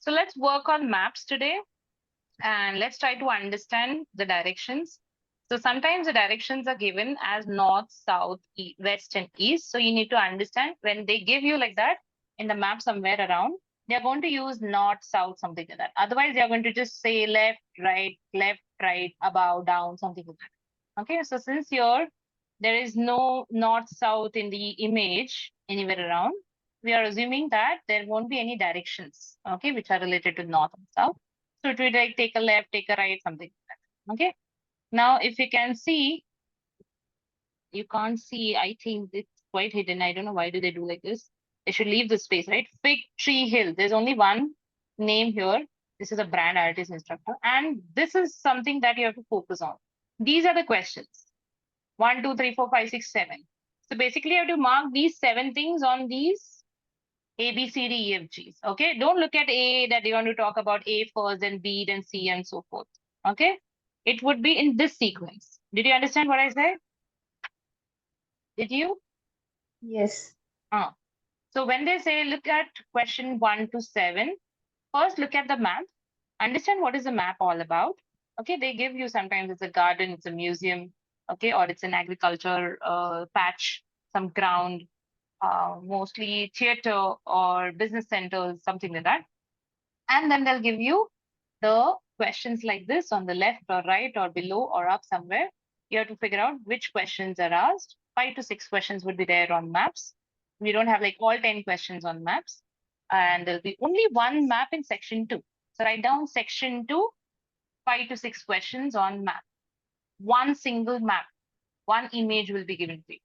So let's work on maps today and let's try to understand the directions. So sometimes the directions are given as north, south, west, and east. So you need to understand when they give you like that in the map somewhere around, they're going to use north, south, something like that. Otherwise, they're going to just say left, right, above, down, something like that. Okay, so since here there is no north, south in the image anywhere around, we are assuming that there won't be any directions, okay, which are related to north and south. So it will like take a left, take a right, something like that. Okay. Now, if you can see, you can't see, I think it's quite hidden. I don't know why do they do like this. They should leave the space, right? Fig Tree Hill. There's only one name here. This is a brand artist instructor. And this is something that you have to focus on. These are the questions. 1, 2, 3, 4, 5, 6, 7. So basically you have to mark these 7 things on these A, B, C, D, E, F, Gs. Okay. Don't look at A that you want to talk about A first, then B, then C, and so forth. Okay. It would be in this sequence. Did you understand what I said? Did you? Yes. So when they say look at question 1 to 7, first look at the map. Understand what is the map all about. Okay. They give you sometimes it's a garden, it's a museum. Okay. Or it's an agriculture patch, some ground, mostly theater or business centers, something like that. And then they'll give you the questions like this on the left or right or below or up somewhere. You have to figure out which questions are asked. 5 to 6 questions would be there on maps. We don't have like all 10 questions on maps. And there'll be only one map in section 2. So write down section 2, 5 to 6 questions on map. One single map, one image will be given to you.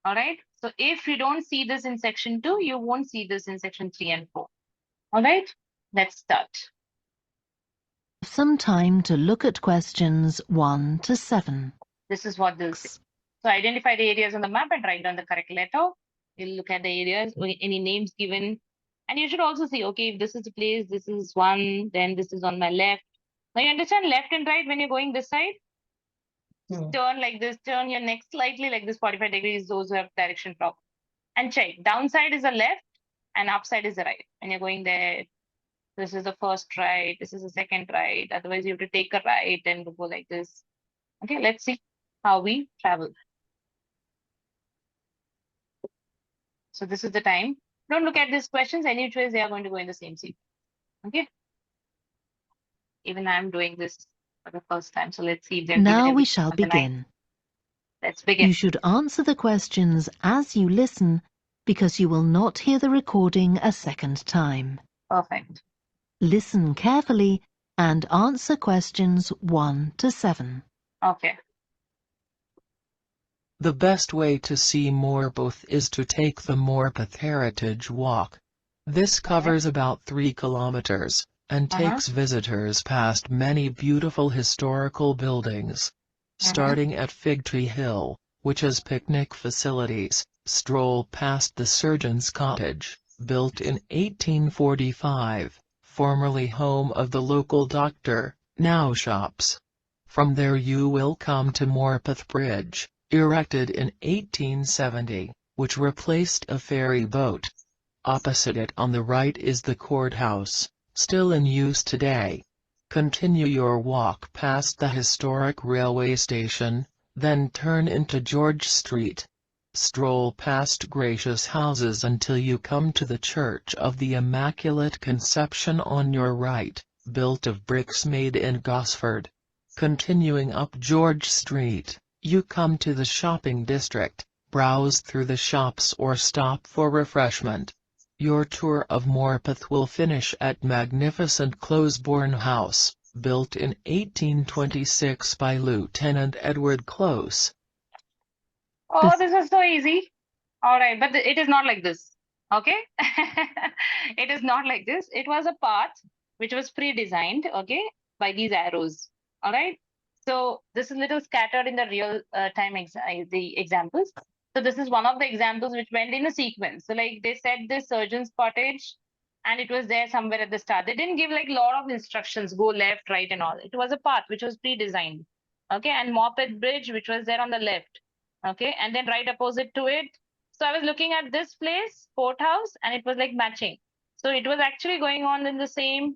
All right. So if you don't see this in section 2, you won't see this in section 3 and 4. All right. Let's start. Some time to look at questions 1 to 7. This is what they'll say. So identify the areas on the map and write down the correct letter. You'll look at the areas, any names given. And you should also see, okay, if this is the place, this is one, then this is on my left. Now you understand left and right when you're going this side? Turn like this, turn your neck slightly like this, 45 degrees, those who have direction problem. And check, downside is the left and upside is the right. When you're going there, this is the first right, this is the second right. Otherwise, you have to take a right and go like this. Okay, let's see how we travel. So this is the time. Don't look at these questions. Any which ways they are going to go in the same sequence. Okay. Even I'm doing this for the first time. So let's see if they're given Now we everything shall on the line. begin. Let's begin. You should answer the questions as you listen, because you will not hear the recording a second time. Perfect. Listen carefully and answer questions 1 to 7. Okay. The best way to see Morpeth is to take the Morpeth Heritage Walk. This covers about 3 kilometers, and takes visitors past many beautiful historical buildings. Starting at Fig Tree Hill, which has picnic facilities, stroll past the Surgeon's Cottage, built in 1845, formerly home of the local doctor, now shops. From there you will come to Morpeth Bridge, erected in 1870, which replaced a ferry boat. Opposite it on the right is the courthouse, still in use today. Continue your walk past the historic railway station, then turn into George Street. Stroll past gracious houses until you come to the Church of the Immaculate Conception on your right, built of bricks made in Gosford. Continuing up George Street, you come to the shopping district, browse through the shops or stop for refreshment. Your tour of Morpeth will finish at magnificent Closebourne House, built in 1826 by Lieutenant Edward Close. Oh, this is so easy. All right, but it is not like this. Okay. It is not like this. It was a path which was pre-designed, okay, by these arrows. All right. So this is little scattered in the real time the examples. So this is one of the examples which went in a sequence. So like they said this surgeon's cottage and it was there somewhere at the start. They didn't give like a lot of instructions, go left, right and all. It was a path which was pre-designed. Okay. And Morpeth Bridge, which was there on the left. Okay. And then right opposite to it. So I was looking at this place, courthouse, and it was like matching. So it was actually going on in the same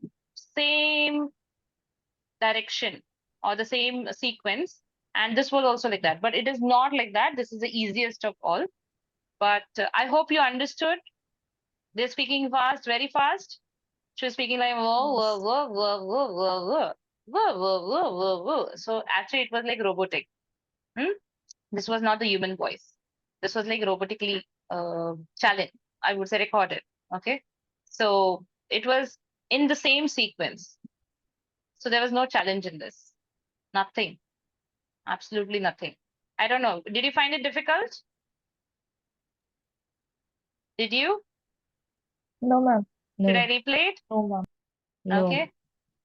direction or the same sequence. And this was also like that, but it is not like that. This is the easiest of all. But I hope you understood. They're speaking fast, very fast. She was speaking like whoa, whoa, whoa, whoa, whoa, whoa, whoa, whoa, whoa, whoa, whoa, whoa. So actually, it was like robotic. Hmm? This was not the human voice. This was like robotically challenged. I would say recorded. Okay, so it was in the same sequence. So there was no challenge in this. Nothing. Absolutely nothing. I don't know. Did you find it difficult? Did you? No, ma'am. Should I No. replay it? No, ma'am. No. Okay.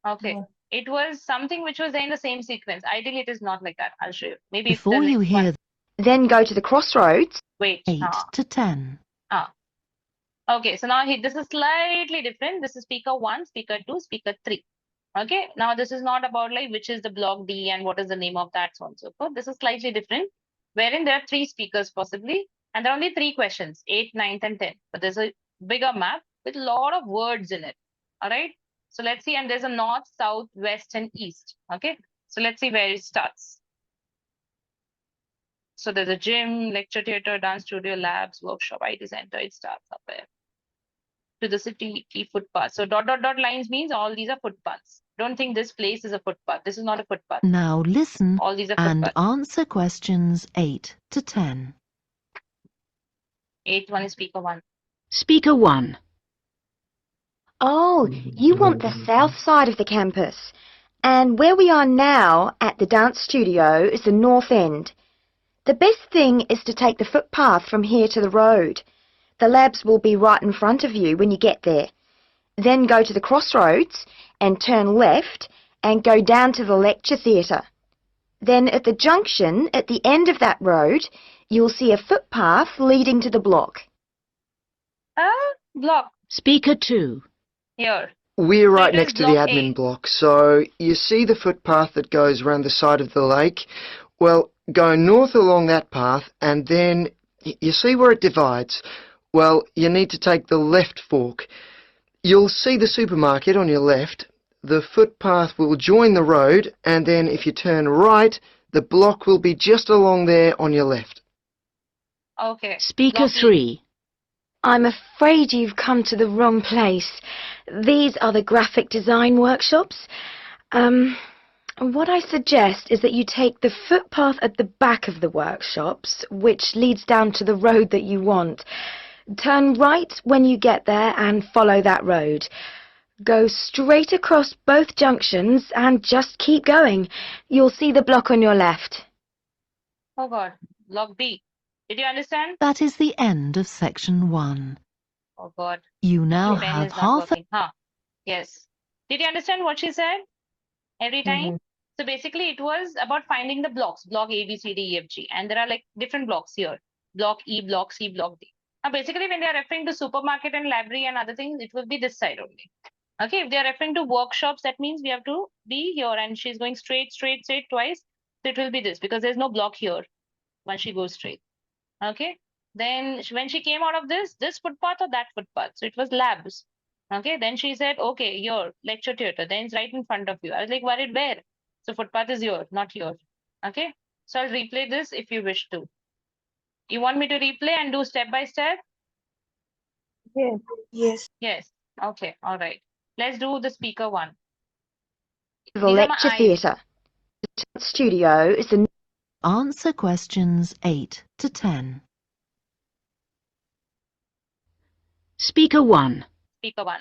Okay. No. It was something which was there in the same sequence. Ideally, it is not like that. I'll show you. Maybe if the Before you next one. hear Then go to the crossroads. Wait. 8 to 10. Okay. So now this is slightly different. This is speaker 1, speaker 2, speaker 3. Okay. Now this is not about like which is the block D and what is the name of that, so on and so forth. This is slightly different, wherein there are 3 speakers possibly, and there are only 3 questions, 8, 9, and 10. But there's a bigger map with a lot of words in it. All right. So let's see, and there's a north, south, west, and east. Okay. So let's see where it starts. So there's a gym, lecture theater, dance studio, labs, workshop, IT center. It starts up there. To the city, key footpath. So dot dot dot lines means all these are footpaths. Don't think this place is a footpath. This is not a footpath. Now listen All these are and footpaths. answer questions 8 to 10. 8th one is speaker 1. Speaker 1. Oh, you want the south side of the campus. And where we are now at the dance studio is the north end. The best thing is to take the footpath from here to the road. The labs will be right in front of you when you get there. Then go to the crossroads and turn left and go down to the lecture theatre. Then at the junction at the end of that road, you'll see a footpath leading to the block. Block Speaker 2. here. We're So right it is next to the block admin 8. block, so you see the footpath that goes around the side of the lake? Well, go north along that path, and then you see where it divides? Well, you need to take the left fork. You'll see the supermarket on your left. The footpath will join the road, and then if you turn right, the block will be just along there on your left. Okay. Speaker Block E. 3. I'm afraid you've come to the wrong place. These are the graphic design workshops. What I suggest is that you take the footpath at the back of the workshops, which leads down to the road that you want. Turn right when you get there and follow that road. Go straight across both junctions and just keep going. You'll see the block on your left. Oh God. Block B. Did you understand? That is the end of section 1. Oh God. You now The pen have is not half working. Yes. Did you understand what she said every time? So basically it was about finding the blocks, block A, B, C, D, E, F, G. And there are like different blocks here. Block E, block C, block D. Now basically when they are referring to supermarket and library and other things, it will be this side only. Okay, if they are referring to workshops, that means we have to be here and she's going straight twice. So it will be this because there's no block here when she goes straight. Okay, then when she came out of this footpath or that footpath, so it was labs. Okay, then she said, okay, here, lecture theater, then it's right in front of you. I was like, worried where? So footpath is here, not here. Okay, so I'll replay this if you wish to. You want me to replay and do step by step? Yes. Yes. Yes. Okay, all right. Let's do the speaker 1. The These are my lecture eyes. theatre. The dance studio is the Answer questions 8 to 10. Speaker 1. Speaker 1.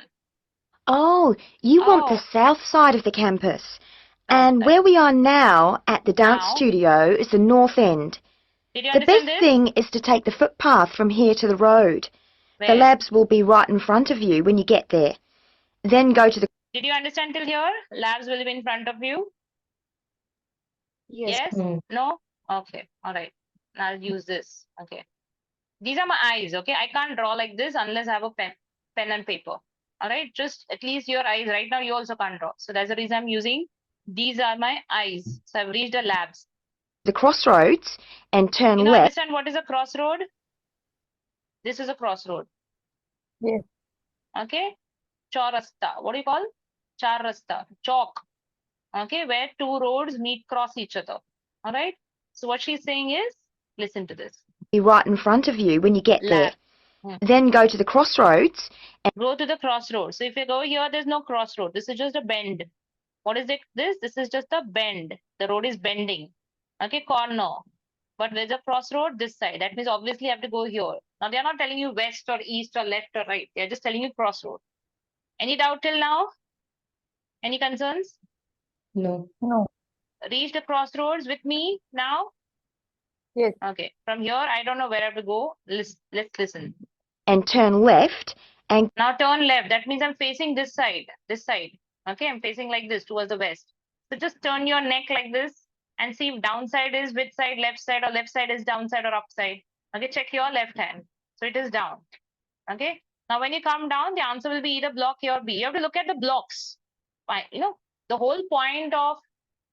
Oh, you want the Oh, south side of the campus. And side. where we are now at the dance Now? studio is the north end. Did you The understand best this? thing is to take the footpath from here to the road. The Where? labs will be right in front of you when you get there. Then go to the Did you understand till here? Labs will be in front of you. Yes. Yes? No? Okay. All right. Now I'll use this. Okay. These are my eyes. Okay. I can't draw like this unless I have a pen and paper. All right. Just at least your eyes. Right now you also can't draw. So that's the reason I'm using. These are my eyes. So I've reached the labs. crossroads and turn You know, left. understand what is a crossroad? This is a crossroad. Yes. Okay. chaurasta. What do you call? Charrasta, chalk. Okay, where two roads meet, cross each other. All right. So what she's saying is, listen to this. Be right in front of you when you get there. Left. Then go to the crossroads. Go to the crossroads. So if you go here, there's no crossroad. This is just a bend. What is it? This is just a bend. The road is bending. Okay, corner. But there's a crossroad this side. That means obviously you have to go here. Now they're not telling you west or east or left or right. They're just telling you crossroad. Any doubt till now? Any concerns? No. Reach the crossroads with me now? Yes. Okay. From here, I don't know where I have to go. Let's listen. And turn left and Now turn left. That means I'm facing this side. This side. Okay, I'm facing like this towards the west. So just turn your neck like this and see if downside is which side, left side, or left side is downside or upside. Okay, check your left hand. So it is down. Okay. Now when you come down, the answer will be either block A or B. You have to look at the blocks. Fine. You know, the whole point of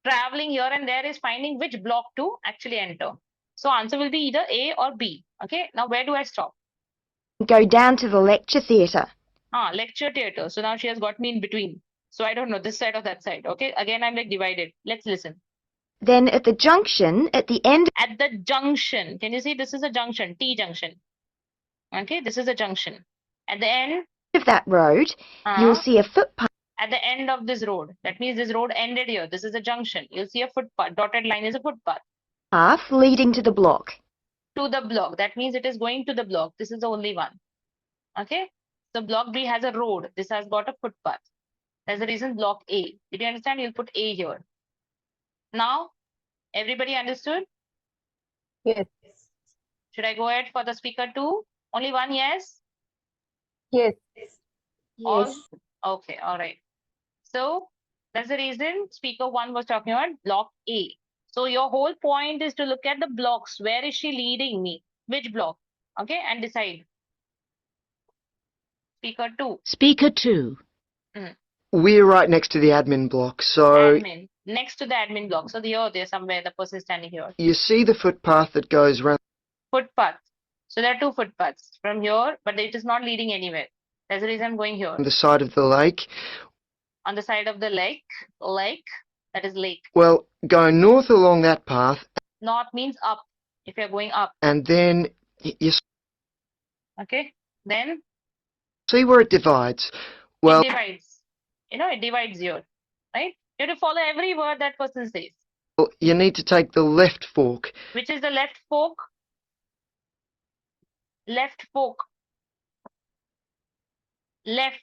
traveling here and there is finding which block to actually enter. So answer will be either A or B. Okay. Now where do I stop? go down to the lecture theatre. Lecture theatre. So now she has got me in between. So I don't know this side or that side. Okay. Again, I'm like divided. Let's listen. Then at the junction, at the end At the junction. Can you see this is a junction? T junction. Okay. This is a junction. At the end, of that road, you'll see a footpath at the end of this road. That means this road ended here. This is a junction. You'll see a footpath. Dotted line is a footpath. leading to the block. To the block. That means it is going to the block. This is the only one. Okay. So block B has a road. This has got a footpath. That's the reason block A. Did you understand? You'll put A here. Now, everybody understood? Yes. Should I go ahead for the speaker 2? Only one yes? Yes. All? Okay. All right. So that's the reason speaker 1 was talking about block A. So your whole point is to look at the blocks. Where is she leading me? Which block? Okay. And decide. Speaker 2. Speaker 2. We're right next to the admin block, so Admin. Next to the admin block. So here, there's somewhere the person is standing here. you see the footpath that goes round Footpath. So there are two footpaths from here, but it is not leading anywhere. That's the reason I'm going here. the side of the lake. On the side of the lake, that is lake. Well, go north along that path, North means up, if you're going up. and then you Okay. Then see where it divides. Well, it divides. You know, it divides here, right? You have to follow every word that person says. you need to take the left fork. Which is the left fork? Left fork. Left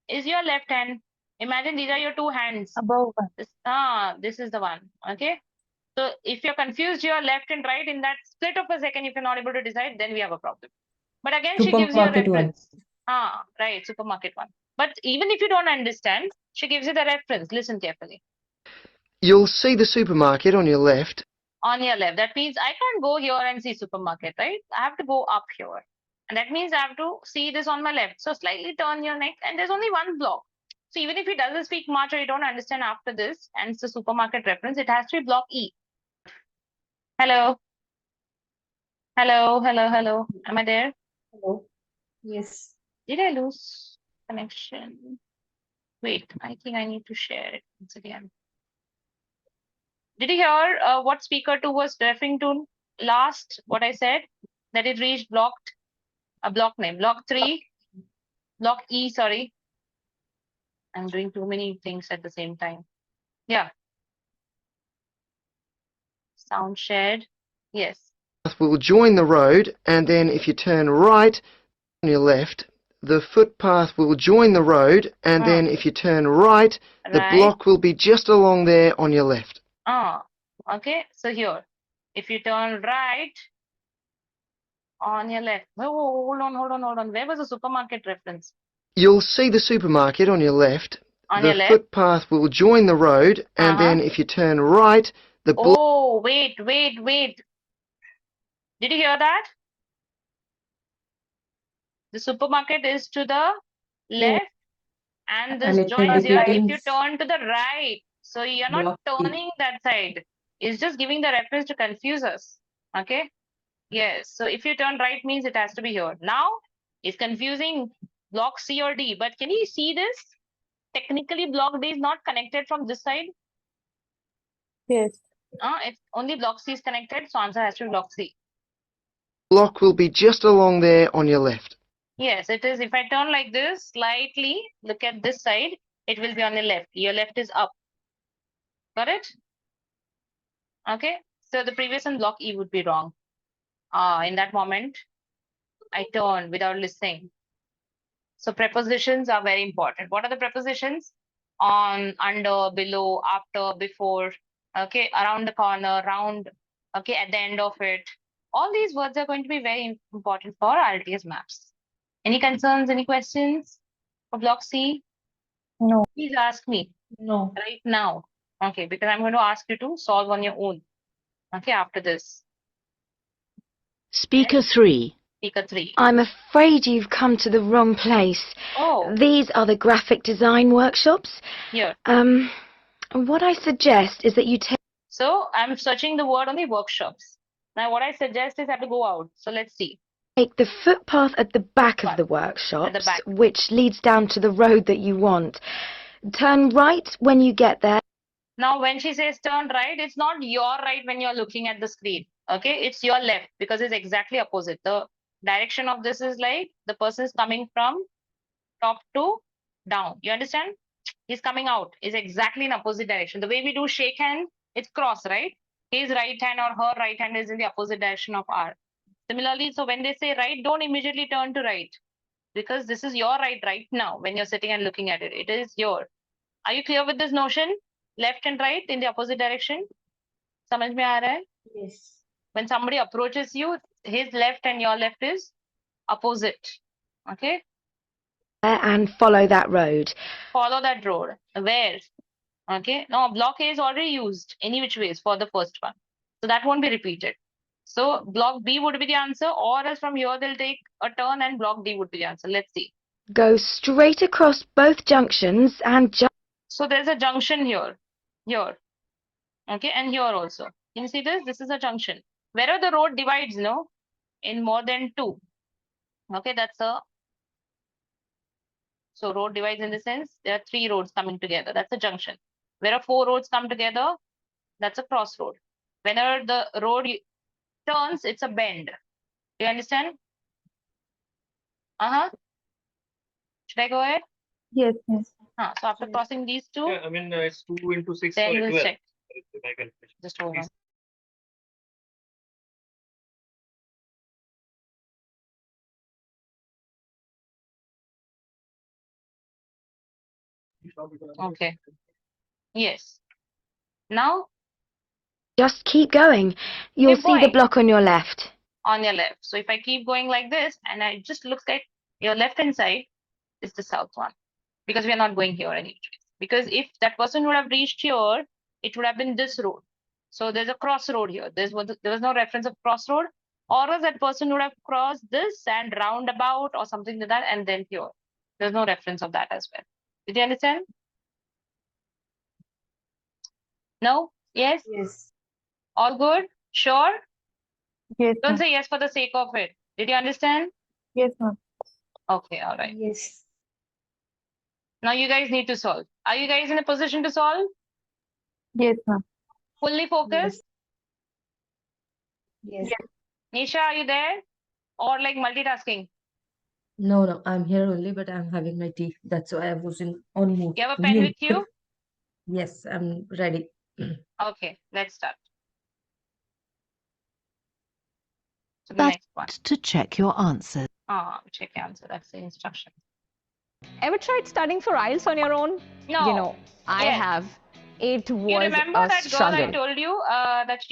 is your left hand. Imagine these are your two hands. Above one. This is the one. Okay. So if you're confused your left and right in that split of a second, if you're not able to decide, then we have a problem. But again, she gives you a Supermarket one. reference. Right, supermarket one. But even if you don't understand, she gives you the reference. Listen carefully. You'll see the supermarket on your left. On your left. That means I can't go here and see supermarket, right? I have to go up here. And that means I have to see this on my left. So slightly turn your neck and there's only one block. So even if he doesn't speak much or you don't understand after this and it's a supermarket reference, it has to be block E. Hello. Hello. Am I there? Hello. Yes. Did I lose connection? Wait, I think I need to share it once again. Did you hear what speaker 2 was referring to last? What I said? That it reached blocked, a block name. Block 3, block E, sorry. I'm doing too many things at the same time. Yeah. Sound shared. Yes. Will join the road, and then if you turn right on your left, the footpath will join the road, and then if you turn right, the Right. block will be just along there on your left. Okay. So here, if you turn right on your left. Oh, hold on. Where was the supermarket reference? You'll see the supermarket on your left. On The your left. footpath will join the road, and then if you turn right, the block. Oh, wait. Did you hear that? The supermarket is to the left and this And it joins here if you indicates turn to the right. So you're not block E. turning that side. It's just giving the reference to confuse us. Okay? Yes. So if you turn right means it has to be here. Now it's confusing block C or D. But can you see this? Technically, block D is not connected from this side. Yes. If only block C is connected, so answer has to be block C. Block will be just along there on your left. Yes, it is. If I turn like this slightly, look at this side, it will be on the left. Your left is up. Got it? Okay. So the previous one, block E, would be wrong. In that moment, I turn without listening. So prepositions are very important. What are the prepositions? On, under, below, after, before, okay, around the corner, round, okay, at the end of it. All these words are going to be very important for RTS maps. Any concerns, any questions for block C? No. Please ask me No. right now. Okay, because I'm going to ask you to solve on your own. Okay, after this. Speaker 3. Speaker 3. I'm afraid you've come to the wrong place. Oh, These are the graphic design workshops. here. What I suggest is that you take So I'm searching the word on the workshops. Now what I suggest is I have to go out. So let's see. the footpath at the back of Right. the workshops, back. which leads down to the road that you want. Turn right when you get there. Now when she says turn right, it's not your right when you're looking at the screen. Okay, it's your left because it's exactly opposite. The direction of this is like the person is coming from top to down. You understand? He's coming out. Is exactly in opposite direction. The way we do shake hand, it's cross, right? His right hand or her right hand is in the opposite direction of our. Similarly, so when they say right, don't immediately turn to right because this is your right now when you're sitting and looking at it. It is your. Are you clear with this notion? Left and right in the opposite direction. समझ में आ रहा है? Yes. When somebody approaches you, his left and your left is opposite. Okay? And follow that road. Follow that road. Where? Okay? Now, block A is already used any which ways for the first one. So that won't be repeated. So block B would be the answer, or else from here they'll take a turn and block D would be the answer. Let's see. Go straight across both junctions and So there's a junction here, okay, and here also. Can you see this? This is a junction. Wherever the road divides, no, in more than two. Okay, that's a. So road divides in the sense there are three roads coming together. That's a junction. Where four roads come together, that's a crossroad. Whenever the road turns, it's a bend. Do you understand? Should I go ahead? Yes. Yes. So after Yes. crossing these two, Yeah, I mean, it's 2 into 6 then or we'll 12. check. My calculation. Just hold on. Okay. Yes. Now just keep going. You'll Keep see the going. block on your left. on your left. So if I keep going like this and I just look at your left hand side, is the south one because we are not going here anyway. Because if that person would have reached here, it would have been this road. So there's a crossroad here. There was no reference of crossroad, or else that person would have crossed this and roundabout or something like that, and then here. There's no reference of that as well. Did you understand? No? Yes? Yes. All good? Sure? Yes, Don't ma'am. say yes for the sake of it. Did you understand? Yes, ma'am. Okay, all right. Yes. Now you guys need to solve. Are you guys in a position to solve? Yes, ma'am. Fully focused? Yes. Nisha, are you there? Or like multitasking? No, I'm here only, but I'm having my tea. That's why I was on mute. You have a pen with you? Yes, I'm ready. Okay, let's start. So the That's next one. to check your answers. Check answer. That's the instruction. Ever tried studying for IELTS on your own? No. You know, I Yes. have. It You was remember a that girl I struggle. told you that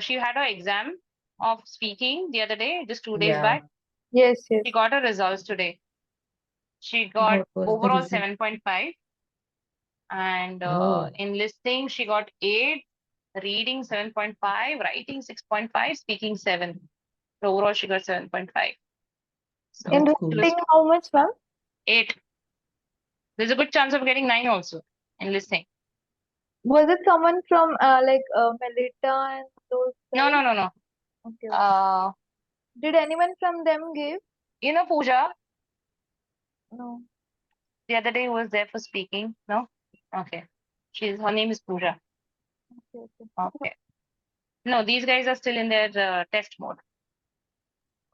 she had her exam of speaking the other day, just 2 days Yeah. back. Yes, yes. She got her results today. She got What was the overall result? 7.5. And Oh. in listening, she got 8, reading 7.5, writing 6.5, speaking 7. So overall, she got 7.5. So In That's cool. listening, how much, ma'am? 8. There's a good chance of getting 9 also in listening. Was it someone from Melita and those No, guys? no, no, no. Okay. Did anyone from them give? You know Pooja? No. The other day who was there for speaking? No? Okay. Her name is Pooja. Okay, okay. Okay. No, these guys are still in their test mode.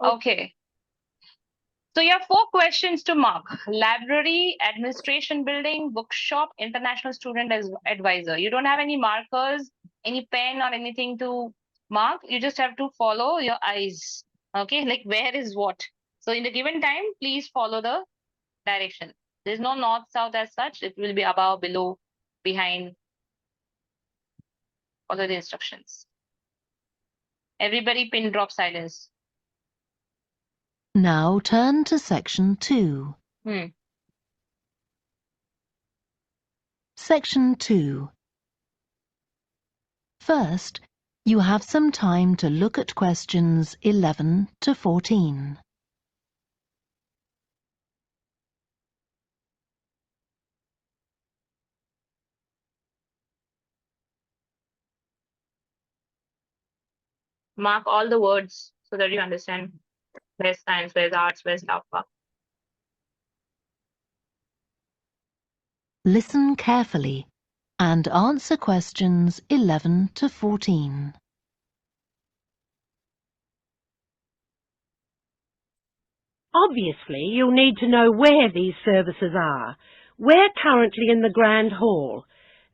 Okay. Okay. So you have 4 questions to mark. Library, administration building, bookshop, international student as advisor. You don't have any markers, any pen or anything to mark. You just have to follow your eyes. Okay, like where is what. So in the given time, please follow the direction. There's no north, south as such. It will be above, below, behind. Follow the instructions. Everybody pin drop silence. Now turn to section 2. Section 2. First, you have some time to look at questions 11 to 14. Mark all the words so that you understand where's science, where's arts, where's alpha. Listen carefully and answer questions 11 to 14. Obviously, you'll need to know where these services are. We're currently in the Grand Hall.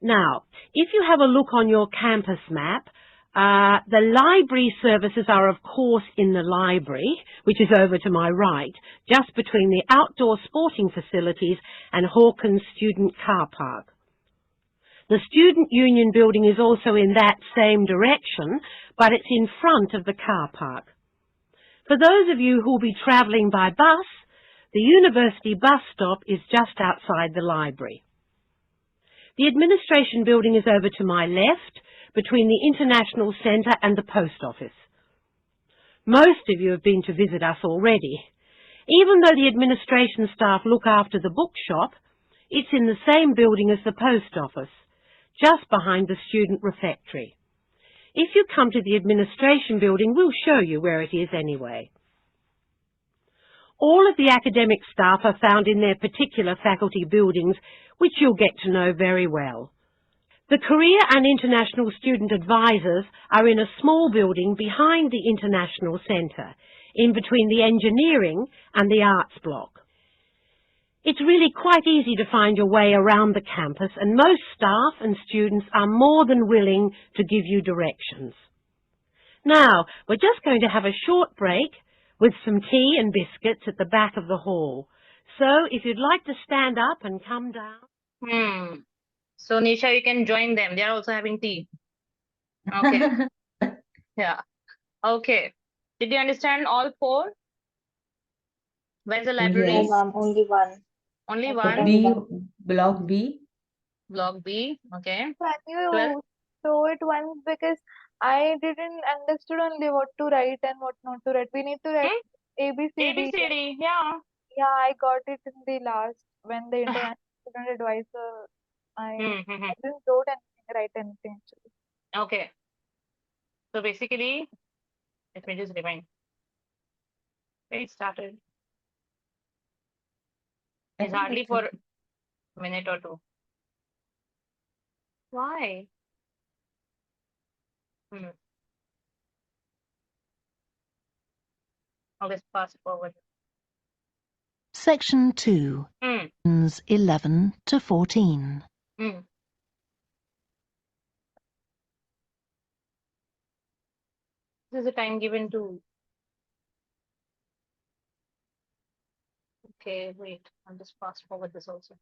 Now, if you have a look on your campus map, the library services are of course in the library, which is over to my right, just between the outdoor sporting facilities and Hawkins Student Car Park. The Student Union building is also in that same direction, but it's in front of the car park. For those of you who will be travelling by bus, the university bus stop is just outside the library. The administration building is over to my left, between the International Centre and the post office. Most of you have been to visit us already. Even though the administration staff look after the bookshop, it's in the same building as the post office, just behind the student refectory. If you come to the administration building, we'll show you where it is anyway. All of the academic staff are found in their particular faculty buildings, which you'll get to know very well. The Career and International Student Advisors are in a small building behind the International Centre, in between the Engineering and the Arts block. It's really quite easy to find your way around the campus, and most staff and students are more than willing to give you directions. Now, we're just going to have a short break with some tea and biscuits at the back of the hall. So, if you'd like to stand up and come down... So, Nisha, you can join them. They are also having tea. Okay. Yeah. Okay. Did you understand all 4? Where's the library? No, Yes. ma'am, only one. Only Okay, one. B, block B. Block B. Okay. Can you 12. show it once, because I didn't understood only what to write and what not to write. We need to write A, B, C, D. ABCD. Yeah. Yeah, I got it in the last, when the international student advisor, I didn't write anything actually. Okay. So basically, let me just rewind. It started. It's hardly for a minute or 2. Why? I'll just fast forward. Section 2. Questions 11 to 14. This is the time given to. Okay, wait. I'll just fast forward this also.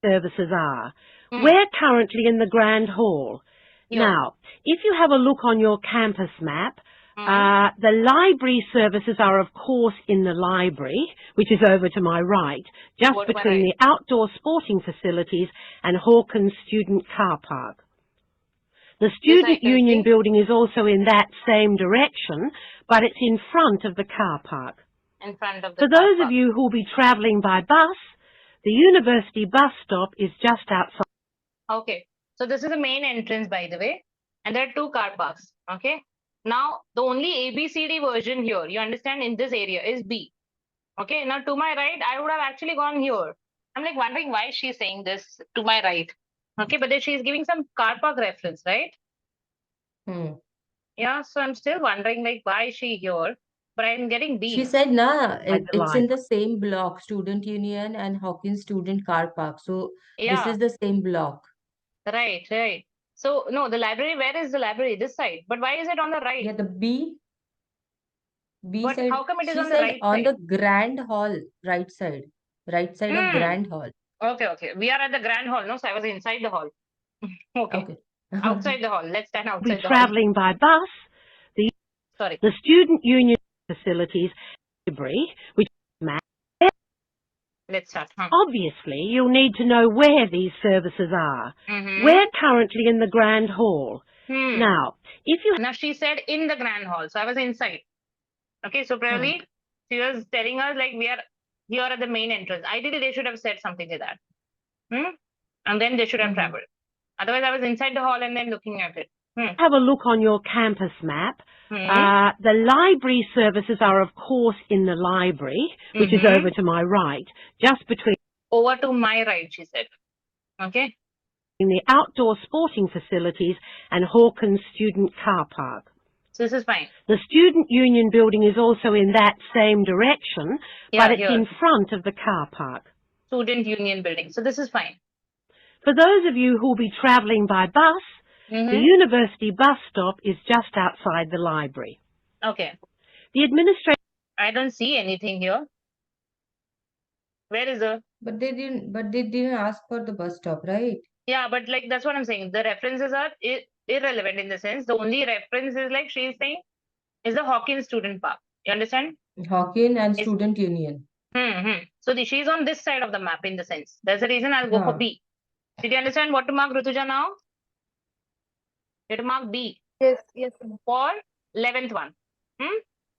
Services are. We're currently in the Grand Hall. Now, if you have a look on your campus map, the library services are of course in the library, which is over to my right, just between the outdoor sporting facilities and Hawkins Student Car Park. The Student Union building is also in that same direction, but it's in front of the car park. In front of the For those of you who will be travelling by bus, the university bus stop is just outside. Okay, so this is the main entrance, by the way, and there are 2 car parks. Okay, now the only ABCD version here, you understand, in this area is B. Okay, now to my right, I would have actually gone here. I'm like wondering why she's saying this to my right. Okay, but then she's giving some car park reference, right? Yeah, so I'm still wondering like why is she here? But I'm getting She B. said, nah, At the it's in the library. same block, Student Union and Hawkins Student Car Park. So this Yeah, is the same block. right, right. So no, the library, where is the library? This side. But why is it on the right? Yeah, the B But side. how come it is She on the said right on side? the Grand Hall, right side. Right side of Hmm. Grand Hall. Okay, okay. We are at the grand hall, no? So I was inside the hall. Okay. Okay. Outside the hall. Let's stand Be outside the hall. travelling by bus. Sorry. The student union facilities library, which Let's start. obviously you'll need to know where these services are. Mm-hmm. We're currently in the grand hall. Now, if you Now she said in the grand hall. So I was inside. Okay, so probably she was telling us like we are here at the main entrance. Ideally, they should have said something like that. And then they should have traveled. Otherwise, I was inside the hall and then looking at it. have a look on your campus map, the library services are of course in the library, which is over to my right, just between Over to my right, she said. Okay. the outdoor sporting facilities and Hawkins Student Car Park. So this is fine. The Student Union building is also in that same direction, Yeah, but it's here. in front of the car park. Student Union building. So this is fine. For those of you who will be travelling by bus, the university bus stop is just outside the library. Okay. The administration... I don't see anything here. Where is the... But they didn't ask for the bus stop, right? Yeah, but like that's what I'm saying. The references are irrelevant in the sense. The only reference is like she's saying is the Hawkins Student Park. You understand? Hawkins and Student Union. So she's on this side of the map in the sense. That's the reason I'll go for B. Did you understand what to mark, Rutuja, now? You have to mark B. Yes, yes. For 11th one.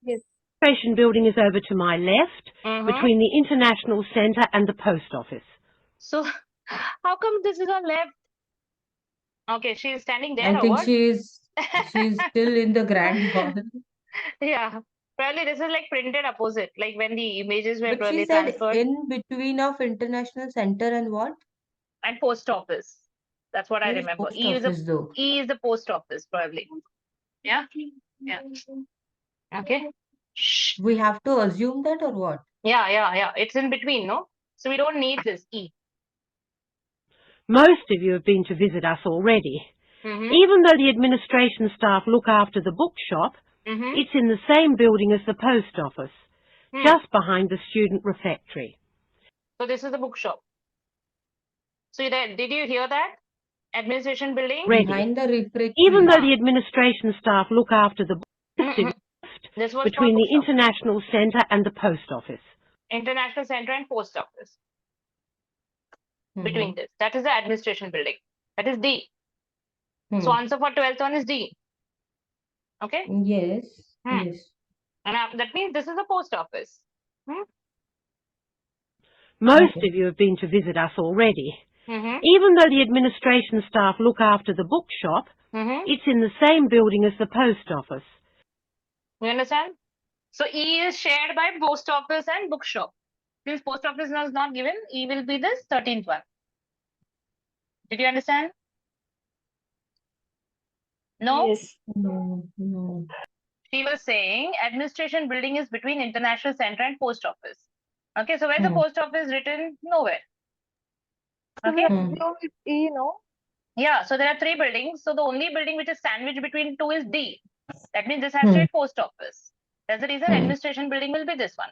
Yes. The administration building is over to my left, between the International Centre and the post office. So, how come this is on left? Okay, she is standing there I or think what? she's still in the grand hall. Yeah, probably this is like printed opposite, like when the images were But probably she said transferred. in between of International Center and what? And post office. That's what I Where is remember. post office though? E is the post office, probably. Yeah? Yeah. Okay. We have to assume that or what? Yeah. It's in between, no? So we don't need this E. Most of you have been to visit us already. Even though the administration staff look after the bookshop, it's in the same building as the post office, just behind the student refectory. So this is the bookshop. So did you hear that? Administration building? Behind the refectory. Even though the administration staff look after the bookshop, this was between the International Centre and the post office. International Centre and post office. Between this. That is the administration building. That is D. So answer for 12th one is D. Okay? Yes. Yes. And that means this is the post office. Most of you have been to visit us already. Even though the administration staff look after the bookshop, it's in the same building as the post office. You understand? So E is shared by post office and bookshop. Since post office is not given, E will be this 13th one. Did you understand? No? Yes. No. She was saying administration building is between International Centre and post office. Okay, so where's the post office written? Nowhere. Okay. It's E, no? Yeah, so there are 3 buildings. So the only building which is sandwiched between 2 is D. That means this has to be post office. That's the reason administration building will be this one.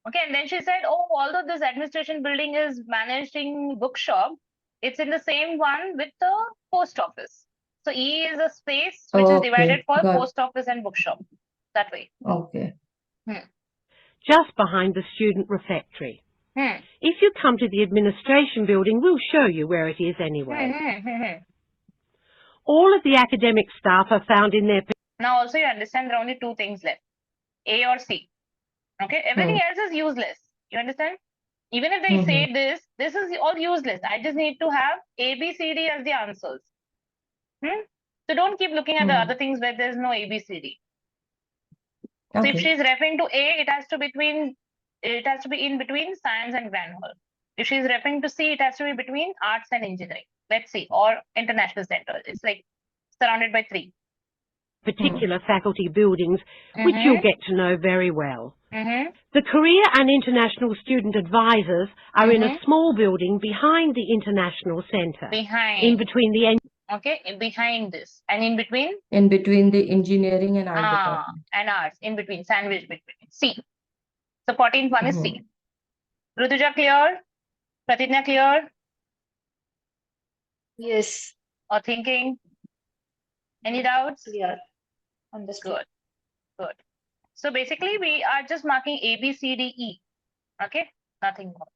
Okay, and then she said, oh, although this administration building is managing bookshop, it's in the same one with the post office. So E is a space which is divided for post office and bookshop. That way. Okay. Just behind the student refectory. If you come to the administration building, we'll show you where it is anyway. All of the academic staff are found in their... Now also you understand there are only 2 things left. A or C. Okay, everything else is useless. You understand? Even if they say this is all useless. I just need to have A, B, C, D as the answers. So don't keep looking at the other things where there's no A, B, C, D. So if she's referring to A, it has to be between it has to be in between science and grand hall. If she's referring to C, it has to be between arts and engineering. Let's see, or international center. It's like surrounded by 3 particular faculty buildings, which you'll get to know very well. The Career and International Student Advisors are in a small building behind the International Centre. In between the... Okay, behind this. And in between? In between the engineering and art department. And arts, in between, sandwich between. C. So 14th one is C. Rutuja clear? Pratidna clear? Yes. Or thinking? Any doubts? Clear. Understood. Good. So basically we are just marking A, B, C, D, E. Okay, nothing more.